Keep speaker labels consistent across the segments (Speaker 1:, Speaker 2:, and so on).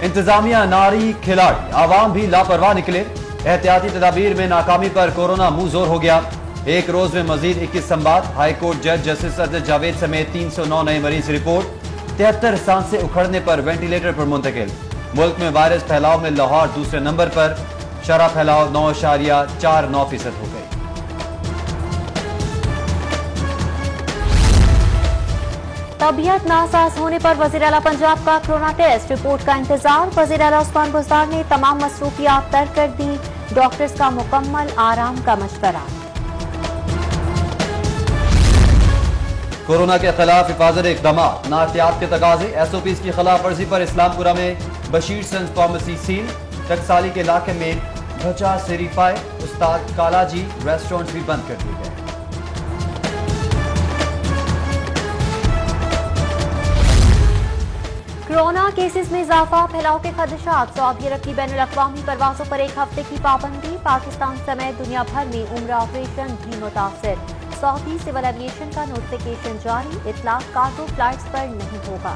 Speaker 1: इंतजामिया नारी खिलाड़ी, आवाम भी लापरवाह निकले। एहतियाती तदाबीर में नाकामी पर कोरोना मुंह जोर हो गया। एक रोज में मजीद 21 संबाद। हाईकोर्ट जज जस्टिस अजद जावेद समेत 309 नए मरीज रिपोर्ट। 73 सांसें उखड़ने पर वेंटिलेटर पर मुंतकिल। मुल्क में वायरस फैलाव में लाहौर दूसरे नंबर पर। शरह फैलाव 9.49% हो गई।
Speaker 2: तबीयत नासाज होने पर वजीर आला पंजाब का कोरोना टेस्ट रिपोर्ट का इंतजार। वजीर आला उस्मान बुज़दार ने तमाम मसरूफियात तर्क कर दी। डॉक्टर्स का मुकम्मल आराम का मशवरा।
Speaker 1: कोरोना के खिलाफ हिफाजत इकदाम, नाहतियात के तकाजे। SOPs की खिलाफ वर्जी पर इस्लामपुरा में बशीर सन्स फार्मेसी सील। टकसाली के इलाके में भचा सिरीफाए उस्ताद कालाजी रेस्टोरेंट भी बंद कर दिए गए।
Speaker 2: कोरोना केसेस में इजाफा, फैलाव के खदशात। सऊदी अरब की बैनुल अक़वामी परवाजों पर 1 हफ्ते की पाबंदी। पाकिस्तान समेत दुनिया भर में उम्रा ऑपरेशन भी मुतासिर। सऊदी सिविल एविएशन का नोटिफिकेशन जारी। इतलाक कार्गो फ्लाइट्स पर नहीं होगा।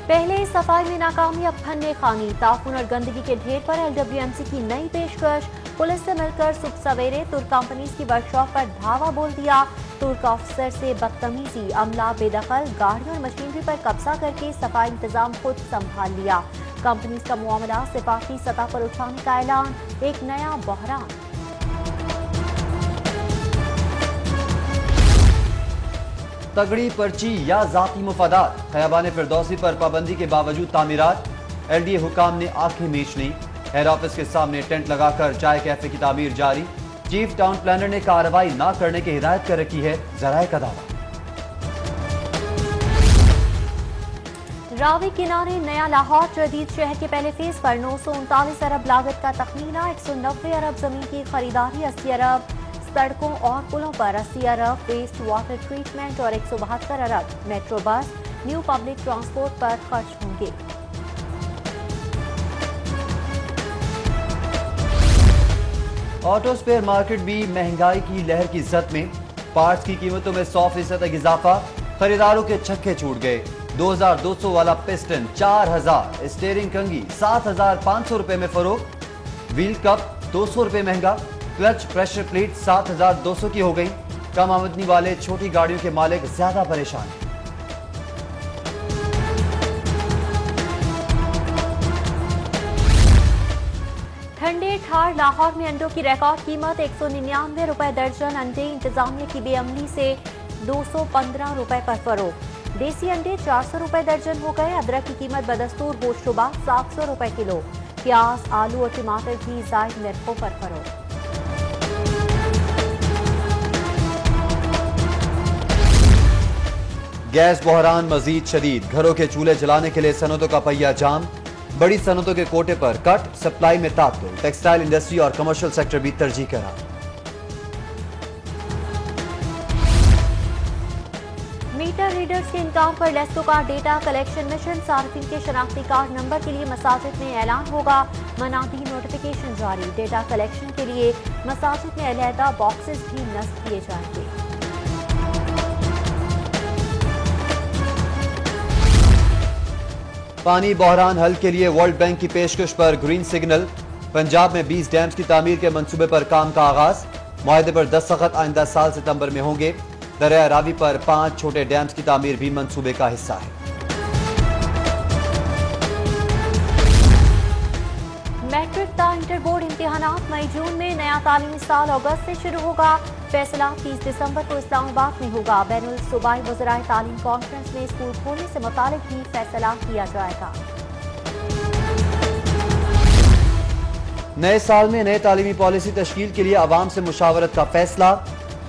Speaker 2: पहले सफाई में नाकामी, अब फन्ने खानी। ताफून और गंदगी के ढेर पर LWMC की नई पेशकश। पुलिस से मिलकर सुबह सवेरे तुर्क कंपनीज की वर्कशॉप पर धावा बोल दिया। तुर्क ऑफिसर से बदतमीजी, अमला बेदखल, गाड़ियों और मशीनरी पर कब्जा करके सफाई इंतजाम खुद संभाल लिया। कंपनीज का मुआमला सिफाती सतह पर उठाने का ऐलान, एक नया बहरान।
Speaker 1: तगड़ी पर्ची या जाती मुफादात, खयाबान फिरदौसी पर पाबंदी के बावजूद तामीरात। LDA हुकाम ने आंखें मीच ली। हेड ऑफिस के सामने टेंट लगाकर चाय कैफे की तामीर जारी। चीफ टाउन प्लानर ने कार्रवाई न करने की हिदायत कर रखी है, जराए का दावा।
Speaker 2: रावी किनारे नया लाहौर जदीद शहर के पहले फेज पर 939 अरब लागत का तखमीना। 190 अरब जमीन की खरीदारी, 80 अरब सड़कों और पुलों पर, 80 अरब वेस्ट वाटर ट्रीटमेंट और 172 अरब metro bus, new public transport पर खर्च होंगे।
Speaker 1: ऑटो स्पेयर मार्केट भी महंगाई की लहर की जद में। पार्ट्स की कीमतों में 100% तक इजाफा। खरीदारों के छक्के छूट गए। 2200 वाला पिस्टन 4000, स्टीयरिंग कंगी 7500 रुपए में फरोख्त। व्हील कप 200 रुपए महंगा। क्लच प्रेशर प्लेट 7200 की हो गई। कम आमदनी वाले छोटी गाड़ियों के मालिक ज्यादा परेशान हैं।
Speaker 2: ठंडे ठार लाहौर में अंडों की रिकॉर्ड कीमत 199 रुपए दर्जन। अंडे इंतजामिया की बेअमली से 215 रुपए पर फरोख्त। देसी अंडे 400 रुपए दर्जन हो गए। अदरक की कीमत बदस्तूर गोश्तबा 700 रुपए किलो। प्याज, आलू और टमाटर भी जायद नरखों पर फरोख्त।
Speaker 1: गैस बहरान मजीद शदीद। घरों के चूल्हे जलाने के लिए सनतों का पहिया जाम। बड़ी सनतों के कोटे पर कट, सप्लाई में तात्तुल। टेक्सटाइल इंडस्ट्री और कमर्शियल सेक्टर भी तरजीह करा।
Speaker 2: मीटर रीडर्स के इनकाम पर LESCO card data collection mission. सार्फिन के शनाख्ती कार्ड नंबर के लिए मसाजिद में ऐलान होगा। मनादी नोटिफिकेशन जारी। डेटा कलेक्शन के लिए मसाजिद में अलहदा बॉक्सेस भी नस्ब किए जाएंगे।
Speaker 1: पानी बहरान हल के लिए वर्ल्ड बैंक की पेशकश पर ग्रीन सिग्नल। पंजाब में 20 डैम्स की तामीर के मंसूबे पर काम का आगाज। मुआहदे पर दस्तखत आइंदा साल सितंबर में होंगे। दरिया रावी पर 5 छोटे डैम्स की तामीर भी मंसूबे का हिस्सा है।
Speaker 2: मैट्रिक ता इंटर बोर्ड इम्तिहानात मई जून में। नया तालीमी साल अगस्त से शुरू होगा। फैसला 30 दिसंबर को इस्लामाबाद में होगा। बैनुल सूबाई वज़राए तालीम कॉन्फ्रेंस में स्कूल खोलने से मुतालिक भी फैसला किया जाएगा।
Speaker 1: नए साल में नए तालीमी पॉलिसी तश्कील के लिए अवाम से मुशावरत का फैसला।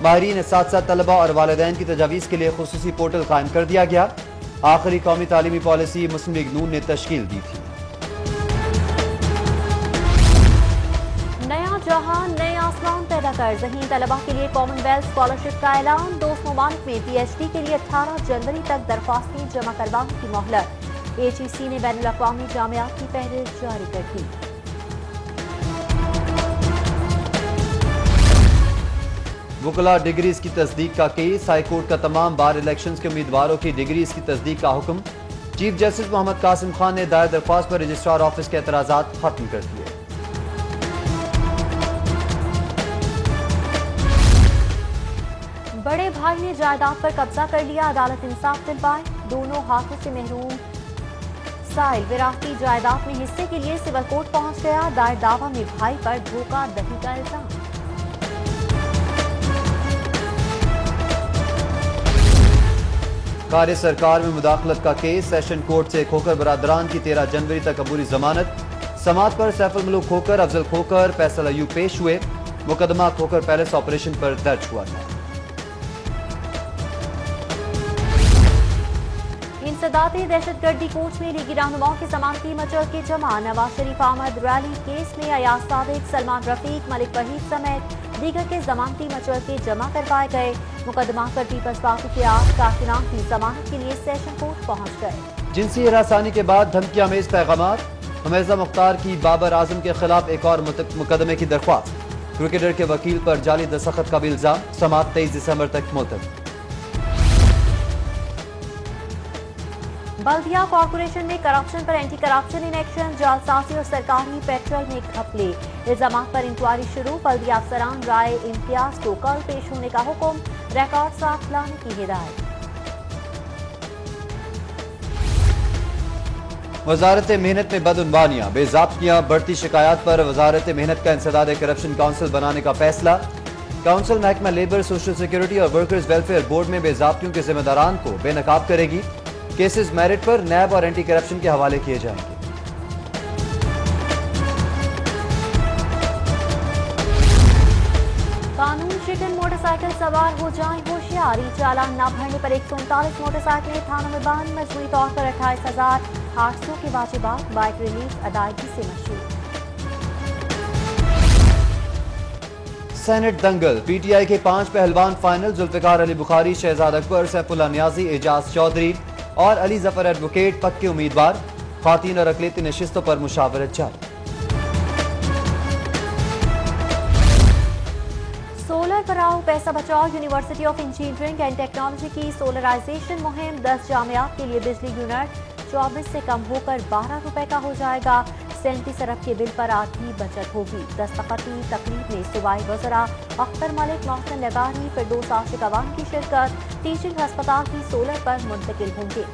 Speaker 1: माहिरीन साथ साथ तलबा और वालिदैन की तजावीज़ के लिए खुसूसी पोर्टल कायम कर दिया गया। आखिरी कौमी तालीमी पॉलिसी मुस्लिम लीग नून ने तश्कील दी थी।
Speaker 2: नया जहां नए आसमान पैदा कर, ज़हीन तलबा के लिए कॉमनवेल्थ स्कॉलरशिप का ऐलान। 2 ममालिक में PhD के लिए 18 जनवरी तक दरख्वास्तें जमा करवाने की मोहलत। HEC ने बैनुल अक़वामी जामियात की फहरिस्त जारी कर दी।
Speaker 1: वकला डिग्रीज की तस्दीक का केस। हाईकोर्ट का तमाम बार इलेक्शंस के उम्मीदवारों की डिग्रीज की तस्दीक का हुक्म। चीफ जस्टिस मोहम्मद कासिम खान ने दायर दरख्वास्त पर रजिस्ट्रार ऑफिस के एतराजात खत्म कर दिए।
Speaker 2: बड़े भाई ने जायदाद पर कब्जा कर लिया, अदालत इंसाफ दिलवाए। दोनों हाथों से महरूम साहिल विरासती जायदाद में हिस्से के लिए सिविल कोर्ट पहुंच गया। दायर दावा में भाई पर धोखाधड़ी का इल्जाम।
Speaker 1: कार्य सरकार में मुदाखलत का केस, सेशन कोर्ट से खोकर बरादरान की 13 जनवरी तक अबूरी जमानत। समात पर सैफुल मुल्क खोकर, अफजल खोकर, फैसल अयूब पेश हुए। मुकदमा खोकर पैलेस ऑपरेशन पर दर्ज हुआ था।
Speaker 2: इंसदादी दहशतगर्दी कोच में लीगी रहनुमाओं की जमानती मचल के जमा। नवाज शरीफ आमद रैली केस में अयाज सादिक, सलमान रफीक, मलिक वहीद समेत दीगर के जमानती मचल के जमा करवाए गए। मुकदमा पर पीपल्स पार्टी के 8 कारकुनान की जमानत के लिए सेशन कोर्ट पहुंच गए।
Speaker 1: जिनसी हरासानी के बाद धमकियां मेज पैगामात। हमेजा मुख्तार की बाबर आजम के खिलाफ एक और मुकदमे की दरख्वास्त। क्रिकेटर के वकील पर जाली दस्तखत का भी इल्जाम। समात 23 दिसंबर तक मुलतवी।
Speaker 2: बल्दिया कॉर्पोरेशन में करप्शन पर एंटी करप्शन इन एक्शन, जालसाजी और सरकारी पेट्रोल में घपले। इल्जाम पर इंक्वायरी शुरू। बल्दिया अफसरान राय इम्तियाज को कल पेश होने का हुक्म, रिकॉर्ड साथ लाने की हिदायत।
Speaker 1: वजारत मेहनत में बदउनवानियां, बेजाब्तियां, बढ़ती शिकायत पर वजारत मेहनत का इंसदाद करप्शन काउंसिल बनाने का फैसला। काउंसिल महकमा लेबर, सोशल सिक्योरिटी और वर्कर्स वेलफेयर बोर्ड में बेजाब्तियों के जिम्मेदारान को बेनकाब करेगी। केसेस मेरिट पर नैब और एंटी करप्शन के हवाले किए जाएंगे।
Speaker 2: कानून शिकन मोटरसाइकिल सवार हो जाएं होशियार। चालान न भरने पर 139 मोटरसाइकिलें थानों में बंद। मजमूई तौर पर 28,800 के वाजिबात बाइक रिलीफ अदायगी से मशहूर।
Speaker 1: सेनेट दंगल, पीटीआई के 5 पहलवान फाइनल। जुल्फिकार अली बुखारी, शहजाद अकबर, सैफुल्लाह नियाजी, एजाज चौधरी और अली जफर एडवोकेट पक्के उम्मीदवार। खातीन और अकलियती नशिस्तों पर मुशावरत जारी।
Speaker 2: सोलर पढ़ाओ पैसा बचाओ। University of engineering and technology की सोलराइजेशन मुहिम। 10 जामियात के लिए बिजली यूनिट 24 से कम होकर 12 रुपए का हो जाएगा। 37 अरब के बिल पर आधी बचत होगी। दस्तखती तकरीब में सूबाई वज़रा अख्तर मलिक, मोहसिन लगानी, फिरदौस आशिक अवान की शिरकत। टीचिंग अस्पताल की सोलर पर मुंतकिल होंगे।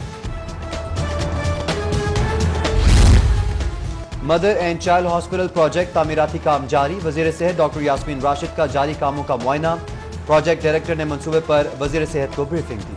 Speaker 1: Mother and child hospital project तामीराती काम जारी। वजीर सेहत डॉक्टर यास्मीन राशिद का जारी कामों का मुआयना। प्रोजेक्ट डायरेक्टर ने मंसूबे पर वजीर सेहत को ब्रीफिंग दी।